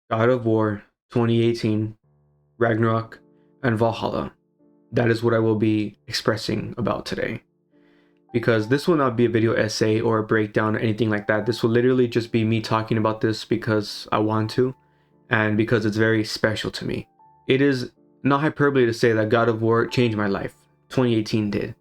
God of War 2018, Ragnarok, and Valhalla. That is what I will be expressing about today. Because this will not be a video essay or a breakdown or anything like that. This will literally just be me talking about this because I want to and because it's very special to me. It is not hyperbole to say that God of War changed my life. 2018 did.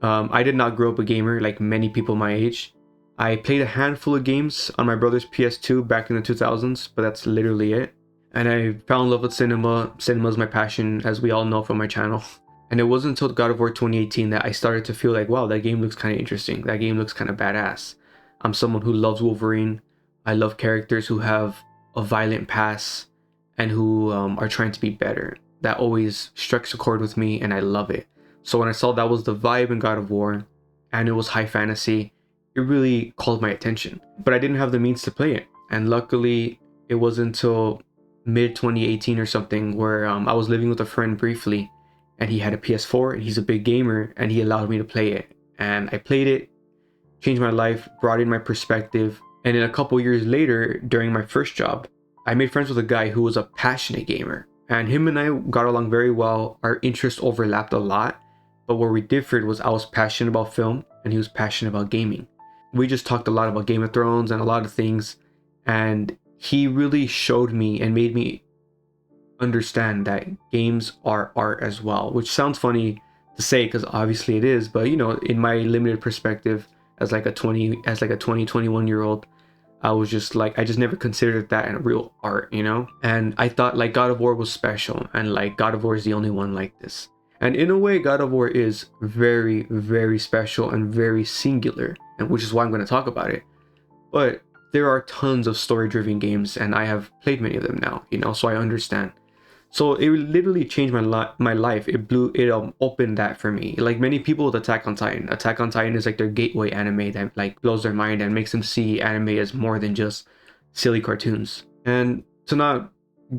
I did not grow up a gamer like many people my age. I played a handful of games on my brother's PS2 back in the 2000s, but that's literally it. And I fell in love with cinema. Cinema is my passion, as we all know from my channel. And it wasn't until God of War 2018 that I started to feel like, wow, that game looks kind of interesting. That game looks kind of badass. I'm someone who loves Wolverine. I love characters who have a violent past and who are trying to be better. That always strikes a chord with me, and I love it. So when I saw that was the vibe in God of War, and it was high fantasy, it really called my attention. But I didn't have the means to play it. And luckily, it wasn't until mid 2018 or something where I was living with a friend briefly, and he had a PS4 and he's a big gamer, and he allowed me to play it. And I played it, changed my life, broadened my perspective. And then a couple years later, during my first job, I made friends with a guy who was a passionate gamer. And him and I got along very well. Our interests overlapped a lot. But where we differed was I was passionate about film and he was passionate about gaming. We just talked a lot about Game of Thrones and a lot of things. And he really showed me and made me understand that games are art as well, which sounds funny to say because obviously it is, but you know, in my limited perspective as like a 21 year old, I was just like, I just never considered that a real art, you know? And I thought like God of War was special, and like God of War is the only one like this. And in a way, God of War is very, very special and very singular, and which is why I'm going to talk about it. But there are tons of story-driven games, and I have played many of them now, you know, so I understand. So it literally changed my life. It opened that for me. Like many people with Attack on Titan. Attack on Titan is like their gateway anime that like blows their mind and makes them see anime as more than just silly cartoons. And to not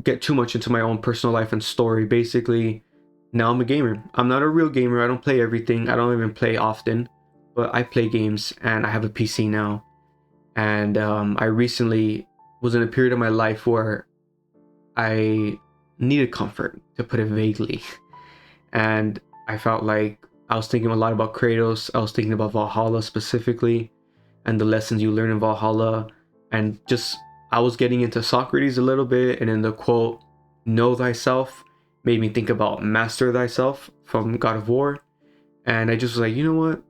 get too much into my own personal life and story, basically, now I'm a gamer. I'm not a real gamer. I don't play everything. I don't even play often, but I play games and I have a PC now. And I recently was in a period of my life where I needed comfort, to put it vaguely. And I felt like I was thinking a lot about Kratos. I was thinking about Valhalla specifically and the lessons you learn in Valhalla. And just, I was getting into Socrates a little bit. And then the quote, "Know thyself," made me think about "Master thyself" from God of War. And I just was like, you know what?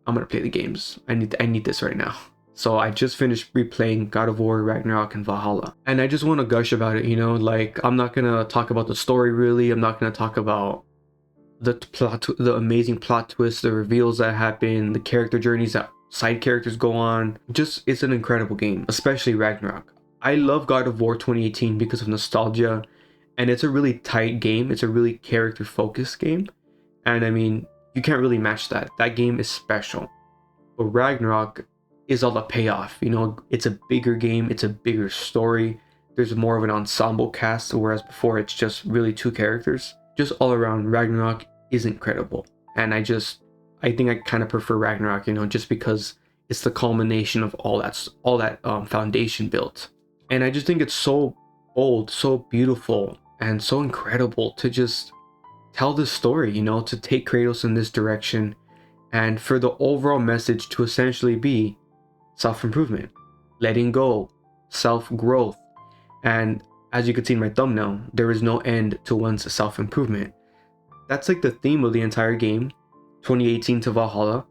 I'm going to play the games. I need this right now. So I just finished replaying God of War, Ragnarok, and Valhalla. And I just want to gush about it, you know? Like, I'm not going to talk about the story, really. I'm not going to talk about the amazing plot twists, the reveals that happen, the character journeys that side characters go on. Just, it's an incredible game, especially Ragnarok. I love God of War 2018 because of nostalgia. And it's a really tight game. It's a really character-focused game. And I mean, you can't really match that. That game is special. But Ragnarok is all the payoff, you know? It's a bigger game, it's a bigger story, there's more of an ensemble cast, whereas before it's just really two characters. Just all around, Ragnarok is incredible. And I think I kind of prefer Ragnarok, you know, just because it's the culmination of all that foundation built. And I just think it's so bold, so beautiful, and so incredible to just tell this story, you know, to take Kratos in this direction, and for the overall message to essentially be self-improvement, letting go, self-growth. And as you can see in my thumbnail, there is no end to one's self-improvement. That's like the theme of the entire game, 2018 to Valhalla.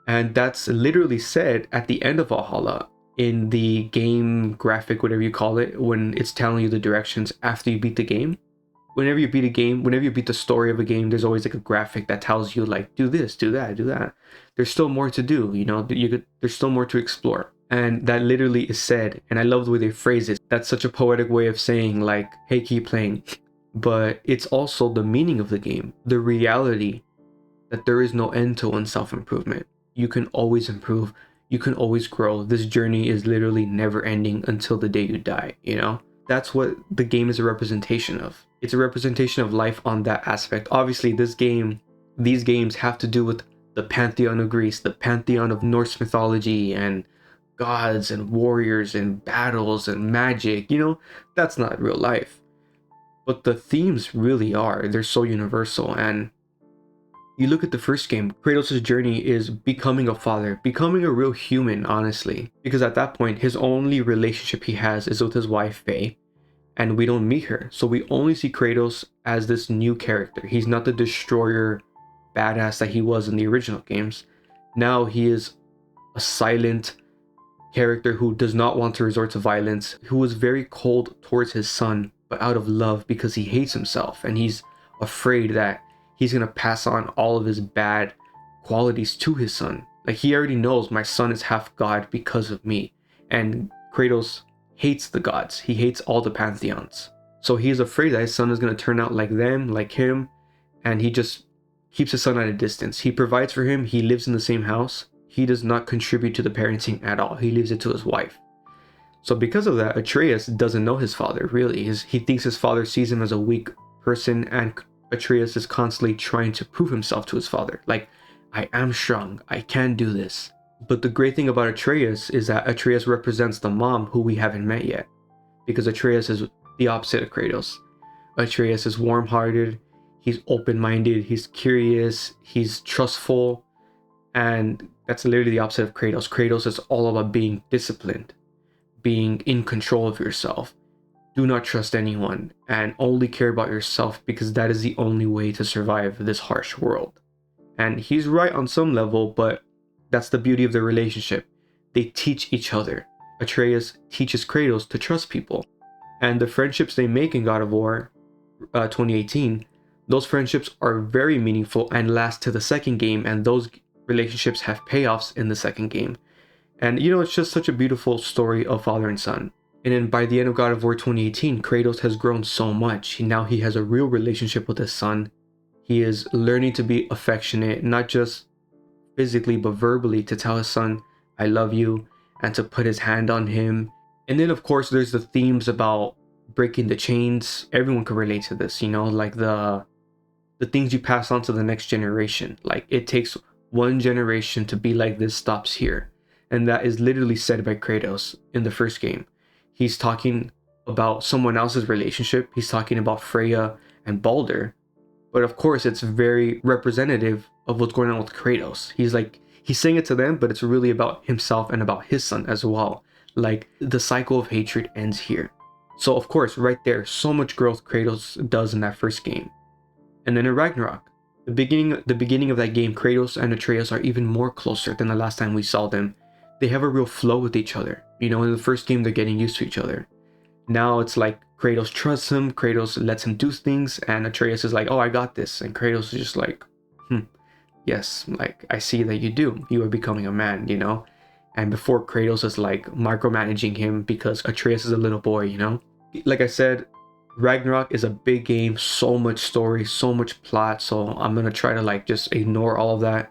And that's literally said at the end of Valhalla in the game graphic, whatever you call it, when it's telling you the directions after you beat the game. Whenever you beat a game, whenever you beat the story of a game, there's always like a graphic that tells you like, do this, do that, do that. There's still more to do, you know, there's still more to explore. And that literally is said, and I love the way they phrase it. That's such a poetic way of saying like, hey, keep playing. But it's also the meaning of the game, the reality that there is no end to one's self-improvement. You can always improve, you can always grow. This journey is literally never ending until the day you die, you know? That's what the game is a representation of. It's a representation of life on that aspect. Obviously, these games have to do with the pantheon of Greece, the pantheon of Norse mythology, and gods and warriors and battles and magic. That's not real life. But the themes really are. They're so universal. And you look at the first game, Kratos' journey is becoming a father, becoming a real human, honestly. Because at that point, his only relationship he has is with his wife, FAYE, and we don't meet her. So we only see Kratos as this new character. He's not the destroyer badass that he was in the original games. Now he is a silent character who does not want to resort to violence, who is very cold towards his son, but out of love because he hates himself and he's afraid that he's going to pass on all of his bad qualities to his son. Like, he already knows my son is half god because of me. And Kratos hates the gods. He hates all the pantheons. So he is afraid that his son is going to turn out like them, like him, and he just keeps his son at a distance. He provides for him. He lives in the same house. He does not contribute to the parenting at all. He leaves it to his wife. So because of that, Atreus doesn't know his father, really. He thinks his father sees him as a weak person, and Atreus is constantly trying to prove himself to his father. Like, I am strong. I can do this. But the great thing about Atreus is that Atreus represents the mom who we haven't met yet. Because Atreus is the opposite of Kratos. Atreus is warm-hearted. He's open-minded. He's curious. He's trustful. And that's literally the opposite of Kratos. Kratos is all about being disciplined, being in control of yourself. Do not trust anyone and only care about yourself, because that is the only way to survive this harsh world. And he's right on some level, but that's the beauty of their relationship. They teach each other. Atreus teaches Kratos to trust people. And the friendships they make in God of War 2018, those friendships are very meaningful and last to the second game, and those relationships have payoffs in the second game. And it's just such a beautiful story of father and son. And then by the end of God of War 2018, Kratos has grown so much. Now he has a real relationship with his son. He is learning to be affectionate, not just physically, but verbally, to tell his son, I love you, and to put his hand on him. And then, of course, there's the themes about breaking the chains. Everyone can relate to this, like the things you pass on to the next generation. Like, it takes one generation to be like this stops here. And that is literally said by Kratos in the first game. He's talking about someone else's relationship. He's talking about Freya and Balder. But of course, it's very representative of what's going on with Kratos. He's saying it to them, but it's really about himself and about his son as well. Like, the cycle of hatred ends here. So of course, right there, so much growth Kratos does in that first game. And then in Ragnarok, the beginning of that game, Kratos and Atreus are even more closer than the last time we saw them. They have a real flow with each other. In the first game, they're getting used to each other. Now it's like Kratos trusts him, Kratos lets him do things, and Atreus is like, oh, I got this. And Kratos is just like, yes, like, I see that you do. You are becoming a man, And before, Kratos is like micromanaging him because Atreus is a little boy, Like I said, Ragnarok is a big game, so much story, so much plot. So I'm gonna try to just ignore all of that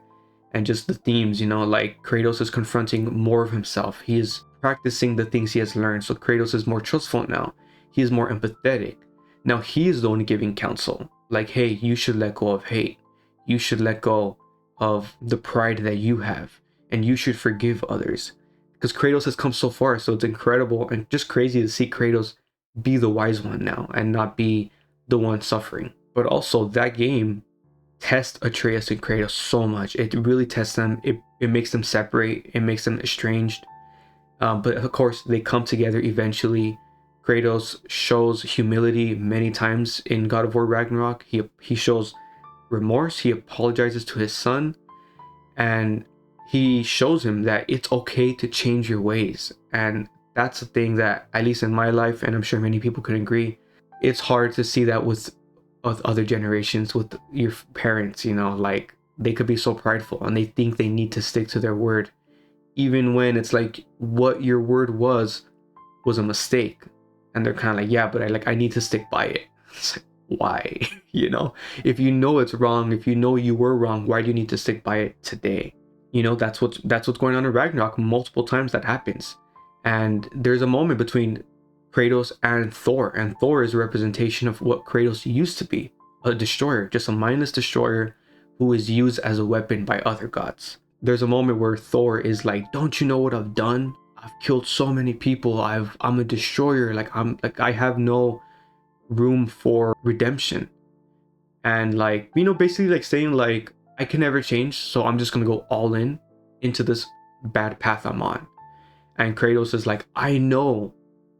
and just the themes, like Kratos is confronting more of himself. He is practicing the things he has learned. So Kratos is more trustful now. He is more empathetic. Now he is the one giving counsel. Like, hey, you should let go of hate. You should let go of the pride that you have. And you should forgive others. Because Kratos has come so far. So it's incredible and just crazy to see Kratos be the wise one now and not be the one suffering. But also, that game tests Atreus and Kratos so much. It really tests them. It makes them separate. It makes them estranged. But of course, they come together eventually. Kratos shows humility many times in God of War Ragnarok. He shows remorse. He apologizes to his son. And he shows him that it's okay to change your ways. And that's the thing that, at least in my life, and I'm sure many people could agree, it's hard to see that with other generations, with your parents, like, they could be so prideful and they think they need to stick to their word, even when it's like what your word was a mistake. And they're kind of like, yeah, but I need to stick by it. It's like, why? If it's wrong, if you were wrong, why do you need to stick by it today? That's what's going on in Ragnarok. Multiple times that happens. And there's a moment between Kratos and Thor is a representation of what Kratos used to be, a destroyer, just a mindless destroyer who is used as a weapon by other gods. There's a moment where Thor is like, don't you know what I've done? I've killed so many people. I'm a destroyer. Like I have no room for redemption. And like, you know, basically like saying like, I can never change, so I'm just gonna go all in into this bad path I'm on. And Kratos is like, I know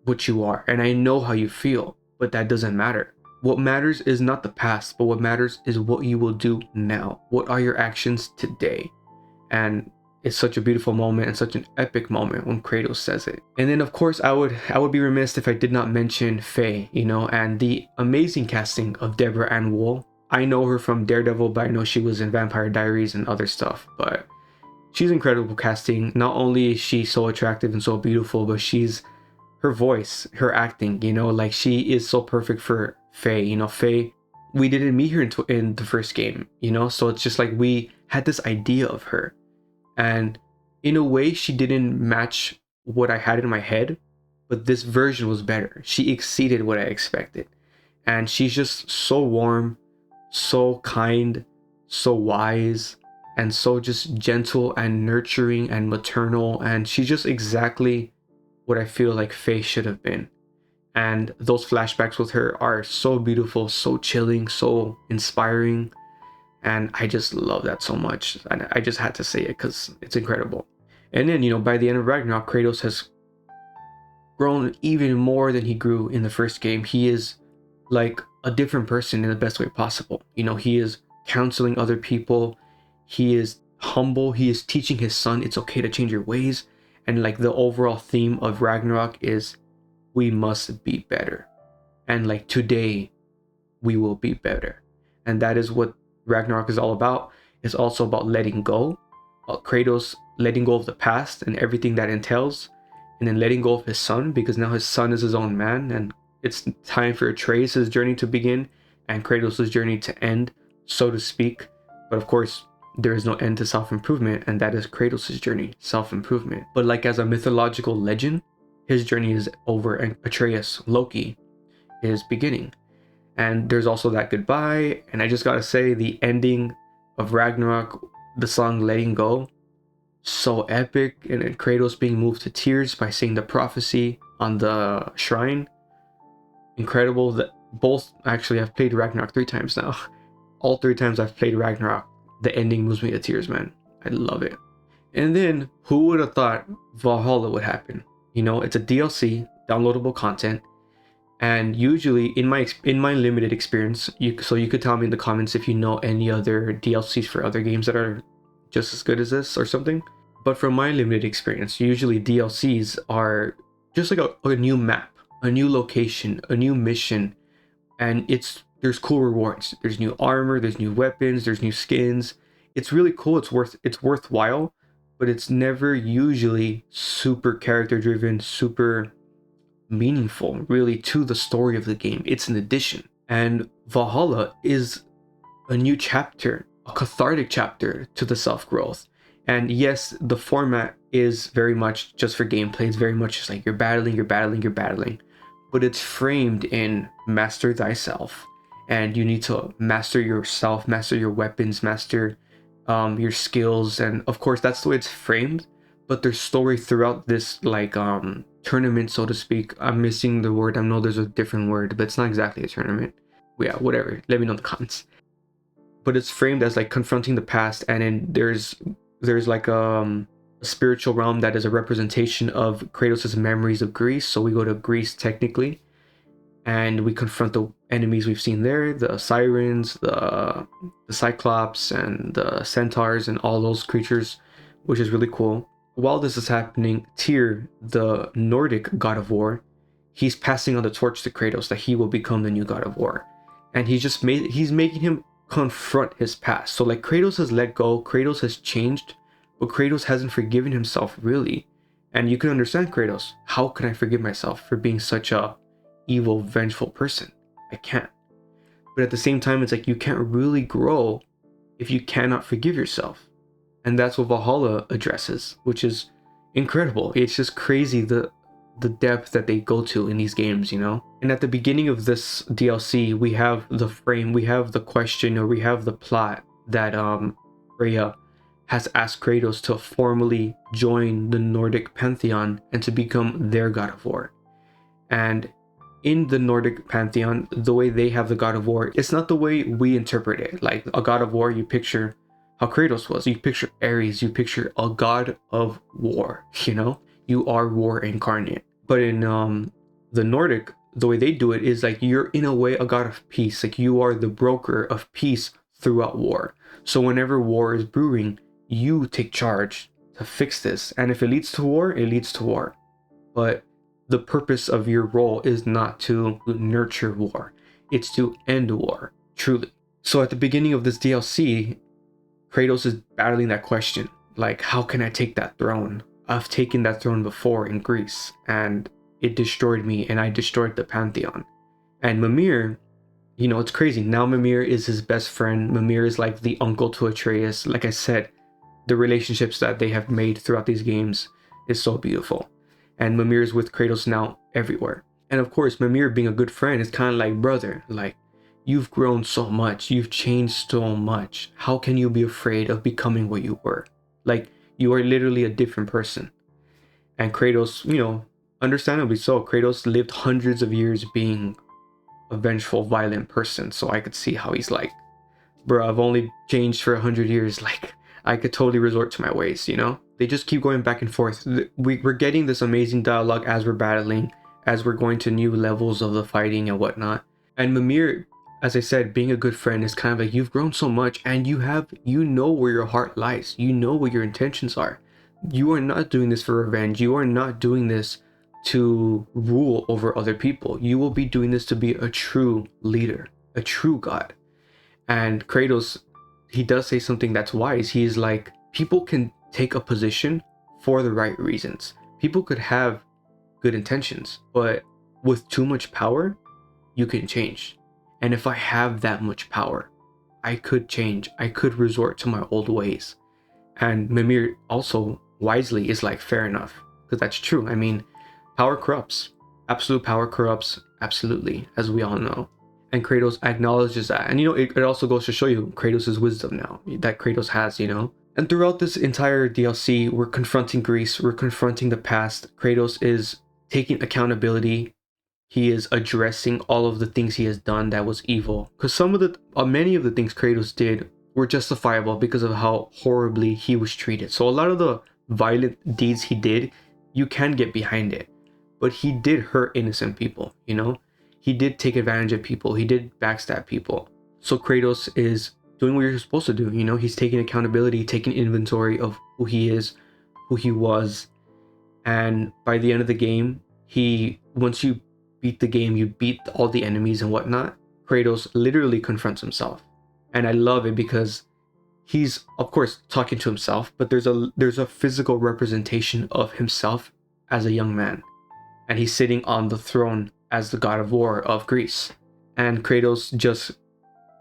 what you are and I know how you feel, but that doesn't matter. What matters is not the past, but what matters is what you will do now. What are your actions today? And it's such a beautiful moment and such an epic moment when Kratos says it. And then of course I would be remiss if I did not mention FAYE, you know, and the amazing casting of Deborah Ann Wool. I know her from Daredevil, but I know she was in Vampire Diaries and other stuff, but she's incredible casting. Not only is she so attractive and so beautiful, but her voice, her acting, you know, like she is so perfect for FAYE. You know, FAYE, we didn't meet her in the first game, you know, so it's just like we had this idea of her, and in a way she didn't match what I had in my head, but this version was better. She exceeded what I expected, and she's just so warm, so kind, so wise, and so just gentle and nurturing and maternal, and she's just exactly what I feel like FAYE should have been. And those flashbacks with her are so beautiful, so chilling, so inspiring, and I just love that so much. And I just had to say it because it's incredible. And then, you know, by the end of Ragnarok, Kratos has grown even more than he grew in the first game. He is like a different person in the best way possible. You know, he is counseling other people, he is humble, he is teaching his son it's okay to change your ways. And like the overall theme of Ragnarok is we must be better, and like today we will be better. And that is what Ragnarok is all about. It's also about letting go, Kratos letting go of the past and everything that entails, and then letting go of his son, because now his son is his own man, and it's time for Atreus' journey to begin and Kratos' journey to end, so to speak. But of course, there is no end to self-improvement, and that is Kratos' journey, self-improvement. But like as a mythological legend, his journey is over and Atreus, Loki, is beginning. And there's also that goodbye, and I just gotta say, the ending of Ragnarok, the song Letting Go, so epic, and then Kratos being moved to tears by seeing the prophecy on the shrine. Incredible. That both, actually, I've played Ragnarok 3 times now. All 3 times I've played Ragnarok, the ending moves me to tears, man. I love it. And then who would have thought Valhalla would happen? You know, it's a DLC, downloadable content, and usually in my limited experience, you could tell me in the comments if you know any other DLCs for other games that are just as good as this or something. But from my limited experience, usually DLCs are just like a new map, a new location, a new mission, and there's cool rewards. There's new armor, there's new weapons, there's new skins. It's really cool. It's worthwhile, but it's never usually super character driven, super meaningful really to the story of the game. It's an addition. And Valhalla is a new chapter, a cathartic chapter to the self-growth. And yes, the format is very much just for gameplay. It's very much just like you're battling, but it's framed in master thyself, and you need to master yourself, master your weapons, master your skills. And of course that's the way it's framed, but there's story throughout this like tournament, so to speak. I'm missing the word. I know there's a different word, but it's not exactly a tournament. Yeah, whatever, let me know in the comments. But it's framed as like confronting the past, and then there's like a spiritual realm that is a representation of Kratos' memories of Greece. So we go to Greece technically, and we confront the enemies we've seen there, the sirens, the cyclops, and the centaurs, and all those creatures, which is really cool. While this is happening, Tyr, the Nordic god of war, he's passing on the torch to Kratos that he will become the new god of war. And he's making him confront his past. So like Kratos has let go, Kratos has changed, but Kratos hasn't forgiven himself really. And you can understand Kratos. How can I forgive myself for being such a evil, vengeful person? I can't. But at the same time, it's like you can't really grow if you cannot forgive yourself. And that's what Valhalla addresses, which is incredible. It's just crazy the depth that they go to in these games, you know? And at the beginning of this DLC, we have the frame, we have the question, or we have the plot that Freya has asked Kratos to formally join the Nordic pantheon and to become their god of war. And in the Nordic pantheon, the way they have the god of war, it's not the way we interpret it. Like a god of war, you picture how Kratos was. You picture Ares, you picture a god of war, you know? You are war incarnate. But in the Nordic, the way they do it is like you're in a way a god of peace. Like you are the broker of peace throughout war. So whenever war is brewing, you take charge to fix this. And if it leads to war, it leads to war. But the purpose of your role is not to nurture war. It's to end war, truly. So at the beginning of this DLC, Kratos is battling that question. Like, how can I take that throne? I've taken that throne before in Greece, and it destroyed me, and I destroyed the Pantheon. And Mimir, you know, it's crazy. Now Mimir is his best friend. Mimir is like the uncle to Atreus. Like I said, the relationships that they have made throughout these games is so beautiful. And Mimir is with Kratos now everywhere. And of course, Mimir being a good friend is kind of like, brother, like, you've grown so much. You've changed so much. How can you be afraid of becoming what you were? Like, you are literally a different person. And Kratos, you know, understandably so, Kratos lived hundreds of years being a vengeful, violent person. So I could see how he's like, bro, I've only changed for 100 years. Like, I could totally resort to my ways, you know? They just keep going back and forth. We're getting this amazing dialogue as we're battling, as we're going to new levels of the fighting and whatnot. And Mimir, as I said, being a good friend is kind of like, you've grown so much and you know where your heart lies. You know what your intentions are. You are not doing this for revenge. You are not doing this to rule over other people. You will be doing this to be a true leader, a true god. And Kratos, he does say something that's wise. He is like, people can take a position for the right reasons. People could have good intentions, but with too much power, you can change. And if I have that much power, I could change. I could resort to my old ways. And Mimir also wisely is like, fair enough, because that's true. I mean, power corrupts. Absolute power corrupts, absolutely, as we all know. And Kratos acknowledges that. And you know, it also goes to show you Kratos' wisdom now that Kratos has, you know. And throughout this entire DLC, we're confronting Greece, we're confronting the past. Kratos is taking accountability. He is addressing all of the things he has done that was evil. Because many of the things Kratos did were justifiable because of how horribly he was treated. So a lot of the violent deeds he did, you can get behind it. But he did hurt innocent people, you know? He did take advantage of people. He did backstab people. So Kratos is doing what you're supposed to do, you know? He's taking accountability, taking inventory of who he is, who he was. And by the end of the game, once you beat the game, you beat all the enemies and whatnot, Kratos literally confronts himself. And I love it because he's, of course, talking to himself, but there's a physical representation of himself as a young man. And he's sitting on the throne as the god of war of Greece. And Kratos just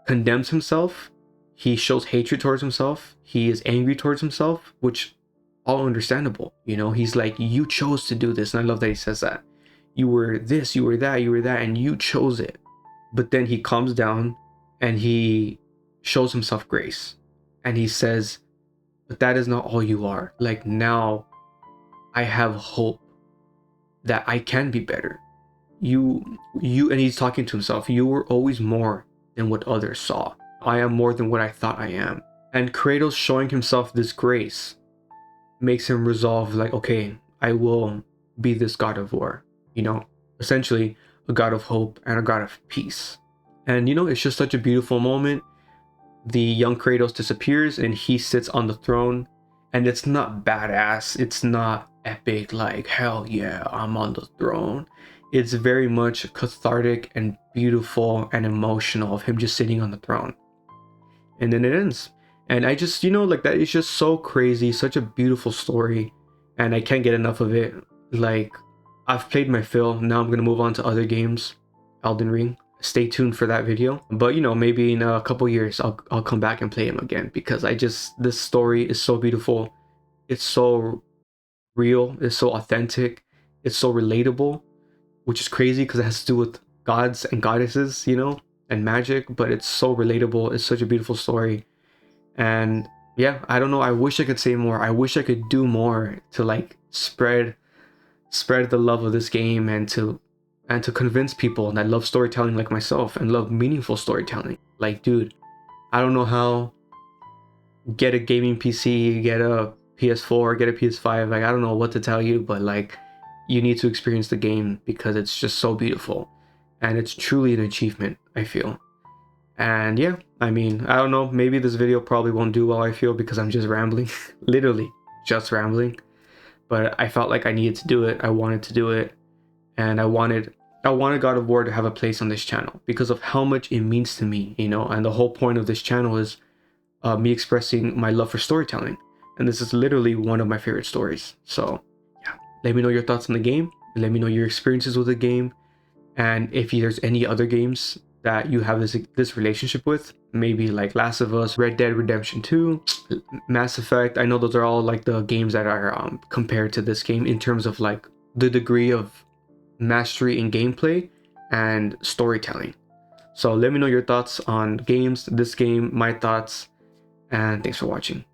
condemns himself. He shows hatred towards himself. He is angry towards himself, which all understandable. You know, he's like, you chose to do this. And I love that he says that. You were this, you were that, and you chose it. But then he calms down and he shows himself grace. And he says, but that is not all you are. Like, now I have hope that I can be better. You, and he's talking to himself. You were always more than what others saw. I am more than what I thought I am. And Kratos showing himself this grace makes him resolve, like, okay, I will be this god of war, you know, essentially a god of hope and a god of peace. And you know, it's just such a beautiful moment. The young Kratos disappears and he sits on the throne, and it's not badass, it's not epic like, hell yeah, I'm on the throne. It's very much cathartic and beautiful and emotional of him just sitting on the throne. And then it ends. And I just, you know, like, that is just so crazy, such a beautiful story, and I can't get enough of it. Like, I've played my fill. Now I'm gonna move on to other games. Elden Ring, stay tuned for that video. But you know, maybe in a couple years I'll come back and play him again, because this story is so beautiful. It's so real, it's so authentic, it's so relatable, which is crazy because it has to do with gods and goddesses, you know, and magic, but it's so relatable. It's such a beautiful story. And yeah, I don't know. I wish I could say more. I wish I could do more to like spread the love of this game and to convince people that love storytelling like myself and love meaningful storytelling. Like, dude, I don't know how. Get a gaming PC, get a PS4, get a PS5. Like, I don't know what to tell you, but like, you need to experience the game because it's just so beautiful, and it's truly an achievement, I feel. And yeah, I mean, I don't know. Maybe this video probably won't do well, I feel, because I'm just rambling, literally just rambling. But I felt like I needed to do it. I wanted to do it, and I wanted God of War to have a place on this channel because of how much it means to me, you know. And the whole point of this channel is me expressing my love for storytelling, and this is literally one of my favorite stories. So yeah, let me know your thoughts on the game, let me know your experiences with the game, and if there's any other games that you have this relationship with, maybe like Last of Us, Red Dead Redemption 2, Mass Effect. I know those are all like the games that are compared to this game in terms of like the degree of mastery in gameplay and storytelling. So let me know your thoughts on games, this game, my thoughts, and thanks for watching.